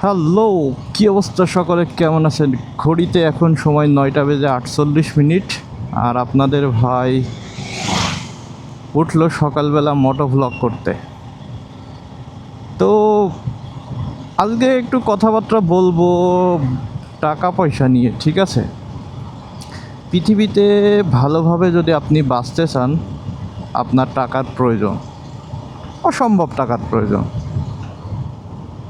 Hello, কি অবস্থা সকলে, কেমন আছেন? ঘড়িতে এখন সময় 9টা বেজে 48 মিনিট। আর আপনাদের ভাই উঠলো সকালবেলা মোটো ভ্লগ করতে। তো আজকে একটু কথাবার্তা বলবো টাকা পয়সা নিয়ে, ঠিক আছে? পৃথিবীতে ভালোভাবে যদি আপনি বাঁচতে চান, আপনার টাকার প্রয়োজন, অসম্ভব টাকার প্রয়োজন।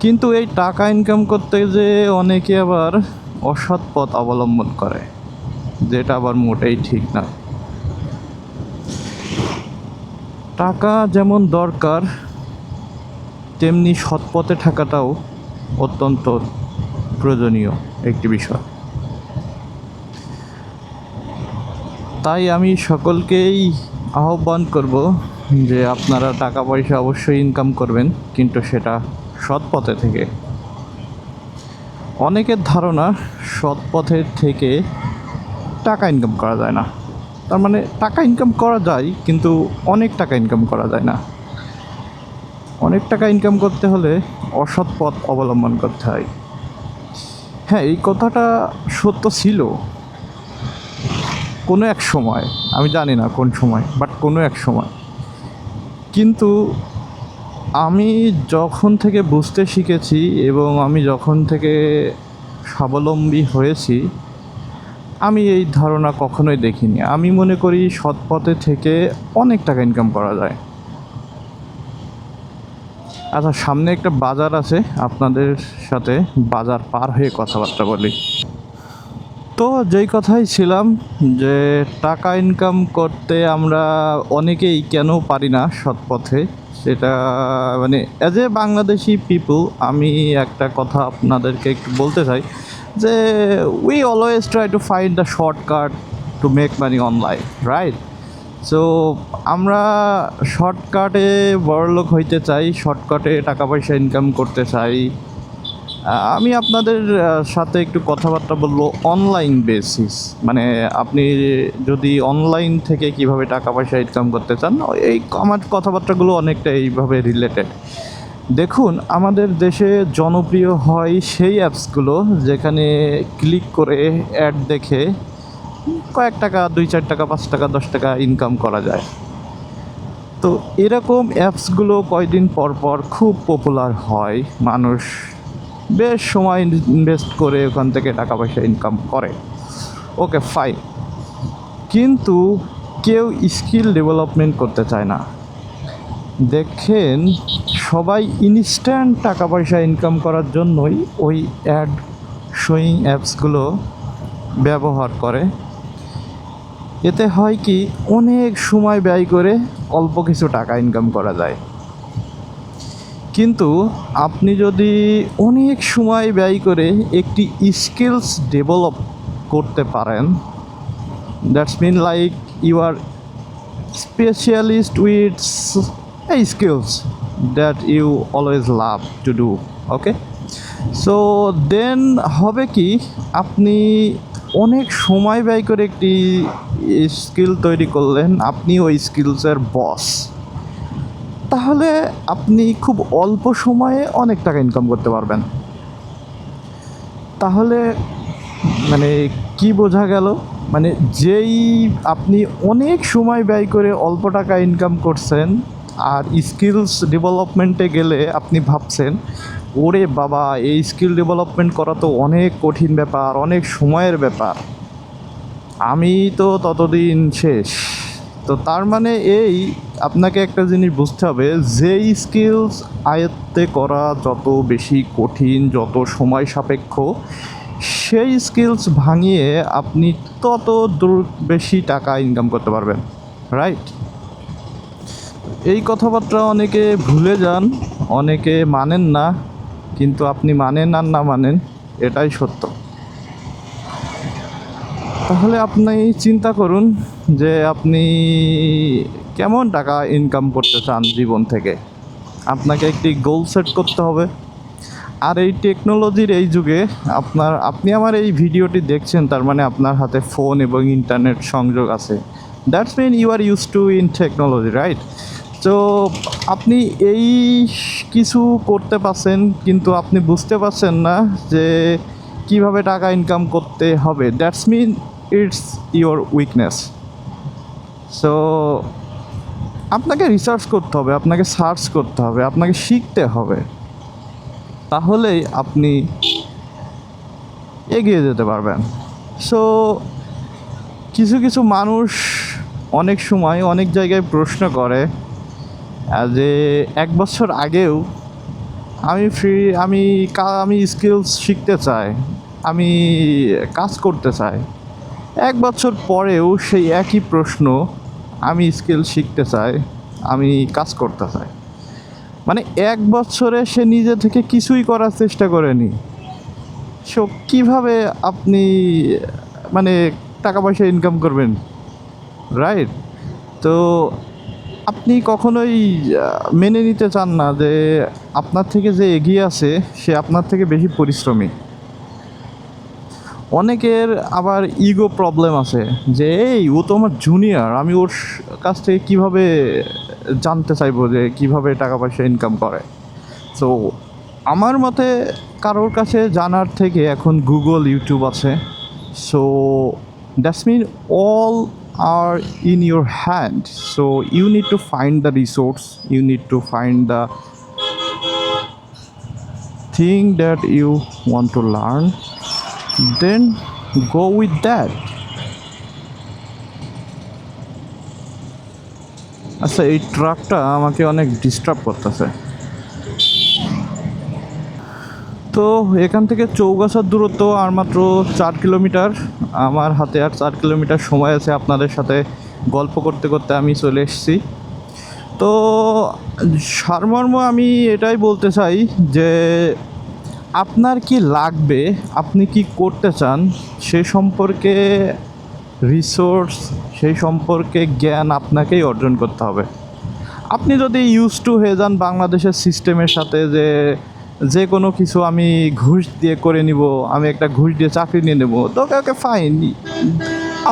কিন্তু এই টাকা ইনকাম করতে যে অনেকে আবার অসৎ পথ অবলম্বন করে, যেটা আবার মোটেই ঠিক না। টাকা যেমন দরকার, তেমনি সৎ পথে থাকাটাও অত্যন্ত প্রয়োজনীয় একটি বিষয়। তাই আমি সকলকেই আহ্বান করব যে আপনারা টাকা পয়সা অবশ্যই ইনকাম করবেন, কিন্তু সেটা সৎ পথে থেকে। অনেকের ধারণা সৎ পথে থেকে টাকা ইনকাম করা যায় না। তার মানে টাকা ইনকাম করা যায়, কিন্তু অনেক টাকা ইনকাম করা যায় না। অনেক টাকা ইনকাম করতে হলে অসৎ পথ অবলম্বন করতে হয়। হ্যাঁ, এই কথাটা সত্য ছিল কোনো এক সময়, আমি জানি না কোন সময়, বাট কোনো এক সময়। কিন্তু আমি যখন থেকে বুঝতে শিখেছি এবং আমি যখন থেকে স্বাবলম্বী হয়েছি, আমি এই ধারণা কখনোই দেখিনি। আমি মনে করি সৎ পথে থেকে অনেক টাকা ইনকাম করা যায়। আচ্ছা, সামনে একটা বাজার আছে, আপনাদের সাথে বাজার পার হয়ে কথাবার্তা বলি। তো যেই কথাই ছিলাম, যে টাকা ইনকাম করতে আমরা অনেকেই কেন পারি না সৎ পথে, সেটা মানে অ্যাজ এ বাংলাদেশি পিপল আমি একটা কথা আপনাদেরকে একটু বলতে চাই, যে we always try to find the shortcut two make money online, right? So আমরা শর্টকাটে বড়লোক হইতে চাই, শর্টকাটে টাকা পয়সা ইনকাম করতে চাই। আমি আপনাদের সাথে একটু কথাবার্তা বলবো অনলাইন বেসিস, মানে আপনি যদি অনলাইন থেকে কিভাবে টাকা পয়সা ইনকাম করতে চান, এই আমার কথাবার্তাগুলো অনেকটা এইভাবে রিলেটেড। দেখুন, আমাদের দেশে জনপ্রিয় হয় সেই অ্যাপসগুলো যেখানে ক্লিক করে অ্যাড দেখে কয়েক টাকা, 2-4 টাকা, 5 টাকা, 10 টাকা ইনকাম করা যায়। তো এরকম অ্যাপসগুলো কয়দিন পর পর খুব পপুলার হয়, মানুষ বেশ সময় ইনভেস্ট করে ওখান থেকে টাকা পয়সা ইনকাম করে। ওকে, ফাইন। কিন্তু কেউ স্কিল ডেভেলপমেন্ট করতে চায় না। দেখেন, সবাই ইনস্ট্যান্ট টাকা পয়সা ইনকাম করার জন্যই ওই অ্যাড শোয়িং অ্যাপসগুলো ব্যবহার করে। এতে হয় কি, অনেক সময় ব্যয় করে অল্প কিছু টাকা ইনকাম করা যায়। কিন্তু আপনি যদি অনেক সময় ব্যয় করে একটি স্কিলস ডেভেলপ করতে পারেন, that's mean like you are specialist with এই skills that you always love to do, okay? So then হবে কি, আপনি অনেক সময় ব্যয় করে একটি স্কিল তৈরি করলেন, আপনি ওই স্কিলসের বস। তাহলে আপনি খুব অল্প সময়ে অনেক টাকা ইনকাম করতে পারবেন। তাহলে মানে কি বোঝা গেল? মানে যেই আপনি অনেক সময় ব্যয় করে অল্প টাকা ইনকাম করছেন, আর স্কিলস ডেভেলপমেন্টে গেলে আপনি ভাবছেন, ওরে বাবা, এই স্কিল ডেভেলপমেন্ট করা তো অনেক কঠিন ব্যাপার, অনেক সময়ের ব্যাপার, আমি তো ততদিন শেষ। তো তার মানে এই, আপনাকে একটা জিনিস বুঝতে হবে, যেই স্কিলস আয়ত্তে করা যত বেশি কঠিন, যত সময় সাপেক্ষ, সেই স্কিলস ভাঙিয়ে আপনি তত বেশি টাকা ইনকাম করতে পারবেন, রাইট? এই কথাবার্তা অনেকে ভুলে যান, অনেকে মানেন না, কিন্তু আপনি মানেন আর না মানেন, এটাই সত্য। তাহলে আপনি চিন্তা করুন যে আপনি কেমন টাকা ইনকাম করতে চান জীবন থেকে। আপনাকে একটি গোল সেট করতে হবে। আর এই টেকনোলজির এই যুগে আপনি আমার এই ভিডিওটি দেখছেন, তার মানে আপনার হাতে ফোন এবং ইন্টারনেট সংযোগ আছে। That's mean you are use to in technology, right? তো আপনি এই কিছু করতে পারছেন, কিন্তু আপনি বুঝতে পারছেন না যে কিভাবে টাকা ইনকাম করতে হবে। That's mean it's your weakness. So আপনাকে রিসার্চ করতে হবে, আপনাকে সার্চ করতে হবে, আপনাকে শিখতে হবে, তাহলেই আপনি এগিয়ে যেতে পারবেন। সো কিছু কিছু মানুষ অনেক সময় অনেক জায়গায় প্রশ্ন করে যে 1 বছর আগেও আমি স্কিলস শিখতে চাই, আমি কাজ করতে চাই। 1 বছর পরেও সেই একই প্রশ্ন, আমি স্কিল শিখতে চাই, আমি কাজ করতে চাই। মানে 1 বছরে সে নিজে থেকে কিছুই করার চেষ্টা করেনি। সো কীভাবে আপনি মানে টাকা পয়সা ইনকাম করবেন, রাইট? তো আপনি কখনোই মেনে নিতে চান না যে আপনার থেকে যে এগিয়ে আছে সে আপনার থেকে বেশি পরিশ্রমী। অনেকের আবার ইগো প্রবলেম আছে যে এই ও তো আমার জুনিয়র, আমি ওর কাছ থেকে কীভাবে জানতে চাইবো যে কীভাবে টাকা পয়সা ইনকাম করে। সো আমার মতে কারোর কাছে জানার থেকে এখন গুগল, ইউটিউব আছে। So that's mean all are in your hand, so you need to find the resource, you need to find the thing that you want to learn, then go with that. আচ্ছা, এই ট্রাকটা আমাকে অনেক disturb করতেছে। তো এখান থেকে চৌগাছার দূরত্ব আর মাত্র 4 কিলোমিটার। আমার হাতে আর 4 কিলোমিটার সময় আছে। আপনাদের সাথে গল্প করতে করতে আমি চলে এসেছি। তো সারমর্ম আমি এটাই বলতে চাই যে আপনার কি লাগবে, আপনি কি করতে চান, সে সম্পর্কে রিসোর্স, সেই সম্পর্কে জ্ঞান আপনাকেই অর্জন করতে হবে। আপনি যদি ইউজ টু হয়ে যান বাংলাদেশের সিস্টেমের সাথে যে যে কোনো কিছু আমি ঘুষ দিয়ে করে নিব, আমি একটা ঘুষ দিয়ে চাকরি নিয়ে নেব, তো ওকে ফাইন।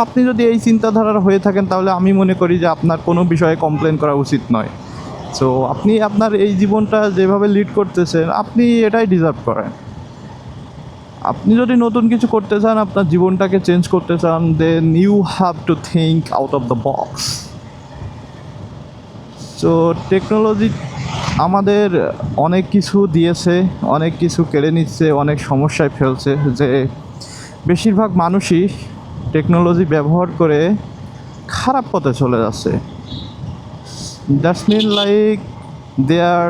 আপনি যদি এই চিন্তাধারার হয়ে থাকেন তাহলে আমি মনে করি যে আপনার কোনো বিষয়ে কমপ্লেন করা উচিত নয়। সো আপনি আপনার এই জীবনটা যেভাবে লিড করতেছেন, আপনি এটাই ডিজার্ভ করেন। আপনি যদি নতুন কিছু করতে চান, আপনার জীবনটাকে চেঞ্জ করতে চান, then you have to think out of the box. So technology আমাদের অনেক কিছু দিয়েছে, অনেক কিছু কেড়ে নিচ্ছে, অনেক সমস্যায় ফেলছে, যে বেশিরভাগ মানুষই টেকনোলজি ব্যবহার করে খারাপ পথে চলে যাচ্ছে। That's mean like they are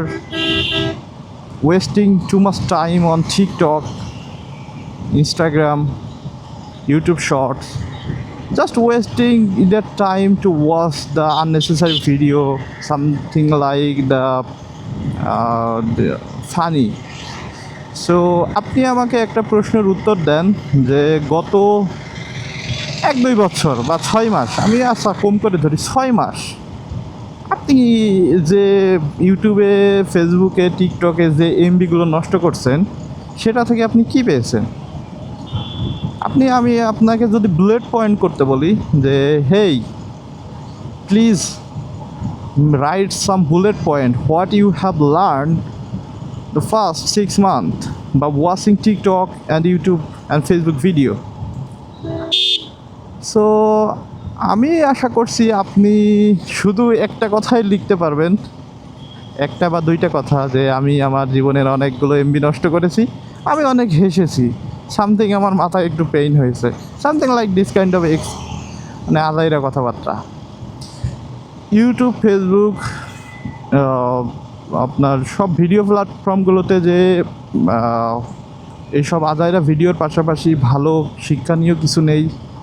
wasting too much time on TikTok, Instagram, YouTube Shorts, just wasting their time to watch the unnecessary video, something like the funny. So আপনি আমাকে একটা প্রশ্নের উত্তর দেন যে গত 1-2 বছর বা 6 মাস, আমি আচ্ছা কম করে ধরি 6 মাস, আপনি যে ইউটিউবে, ফেসবুকে, টিকটকে যে এমবিগুলো নষ্ট করছেন, সেটা থেকে আপনি কী পেয়েছেন? আমি আপনাকে যদি বুলেট পয়েন্ট করতে বলি যে hey please write some bullet point what you have learn the first 6 month বা watching TikTok and YouTube and Facebook video. So আমি আশা করছি আপনি শুধু একটা কথাই লিখতে পারবেন, একটা বা দুইটা কথা, যে আমি আমার জীবনের অনেকগুলো এমবি নষ্ট করেছি, আমি অনেক হেসেছি, সামথিং আমার মাথায় একটু পেইন হয়েছে, something like this kind of মানে আলাইরা কথাবার্তা। ইউটিউব, ফেসবুক, আপনার সব ভিডিও প্ল্যাটফর্মগুলোতে যে এইসব আজাইরা ভিডিওর পাশাপাশি ভালো শিক্ষণীয় কিছু নেই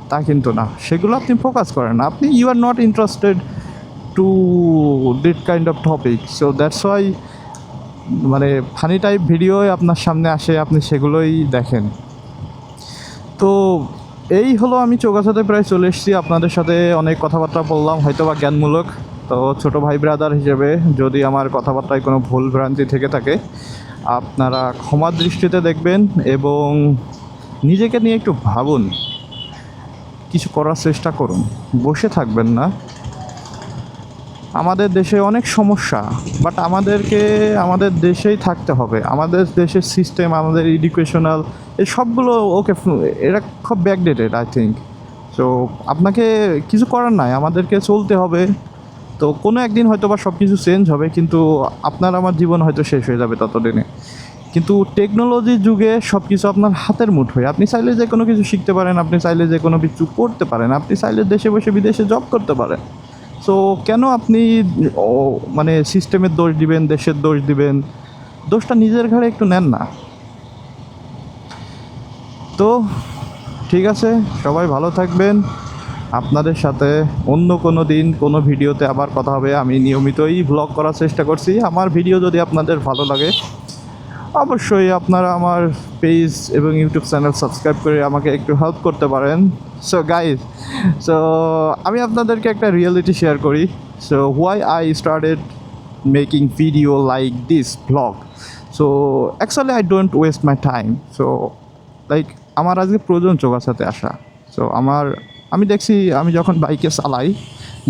তা কিন্তু না, সেগুলো আপনি ফোকাস করেন না। আপনি you are not interested to this kind of topic, so that's why মানে ফানি টাইপ ভিডিও আপনার সামনে আসে, আপনি সেগুলোই দেখেন। তো এই হলো, আমি চৌগাছাতে প্রায় চলে এসেছি। আপনাদের সাথে অনেক কথাবার্তা বললাম, হয়তো বা জ্ঞানমূলক। তো ছোটো ভাই ব্রাদার হিসেবে যদি আমার কথাবার্তায় কোনো ভুল ভ্রান্তি থেকে থাকে, আপনারা ক্ষমার দৃষ্টিতে দেখবেন এবং নিজেকে নিয়ে একটু ভাবুন, কিছু করার চেষ্টা করুন, বসে থাকবেন না। আমাদের দেশে অনেক সমস্যা, বাট আমাদেরকে আমাদের দেশেই থাকতে হবে। আমাদের দেশের সিস্টেম, আমাদের এডুকেশনাল, এই সবগুলো ওকে, এরা খুব ব্যাকডেটেড আই থিঙ্ক। সো আপনাকে কিছু করার নাই, আমাদেরকে চলতে হবে। তো কোনো একদিন হয়তো বা সব কিছু চেঞ্জ হবে, কিন্তু আপনার আমার জীবন হয়তো শেষ হয়ে যাবে ততদিনে। কিন্তু টেকনোলজির যুগে সব কিছু আপনার হাতের মুঠোয়। আপনি চাইলে যে কোনো কিছু শিখতে পারেন, আপনি চাইলে যে কোনো কিছু করতে পারেন, আপনি চাইলে দেশে বসে বিদেশে জব করতে পারেন। সো কেন আপনি মানে সিস্টেমের দোষ দিবেন, দেশের দোষ দিবেন? দোষটা নিজের ঘাড়ে একটু নেন না। তো ঠিক আছে, সবাই ভালো থাকবেন। আপনাদের সাথে অন্য কোনো দিন কোনো ভিডিওতে আবার কথা হবে। আমি নিয়মিতই ভ্লগ করার চেষ্টা করছি। আমার ভিডিও যদি আপনাদের ভালো লাগে, অবশ্যই আপনারা আমার পেজ এবং ইউটিউব চ্যানেল সাবস্ক্রাইব করে আমাকে একটু হেল্প করতে পারেন। সো গাইজ, সো আমি আপনাদেরকে একটা রিয়েলিটি শেয়ার করি। So why I started making video like this vlog. So actually I don't waste my time. So like আমার আজকে প্রয়োজন চৌগাছাতে আসা। সো আমি দেখছি আমি যখন বাইকে চালাই,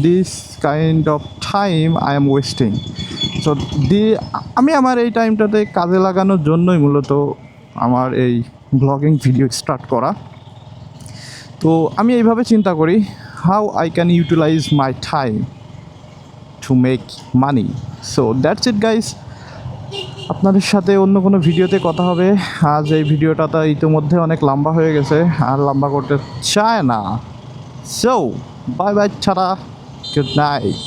this kind of time I am wasting. So আমি আমার এই টাইমটাতে কাজে লাগানোর জন্যই মূলত আমার এই ব্লগিং ভিডিও স্টার্ট করা। তো আমি এইভাবে চিন্তা করি, how I can utilize my time to make money. So that's it guys. আপনাদের সাথে অন্য কোনো ভিডিওতে কথা হবে। আজ এই ভিডিওটা তো ইতিমধ্যে অনেক লম্বা হয়ে গেছে, আর লম্বা করতে চায় না। সো বাই বাই, ছাড়া, গুড নাইট।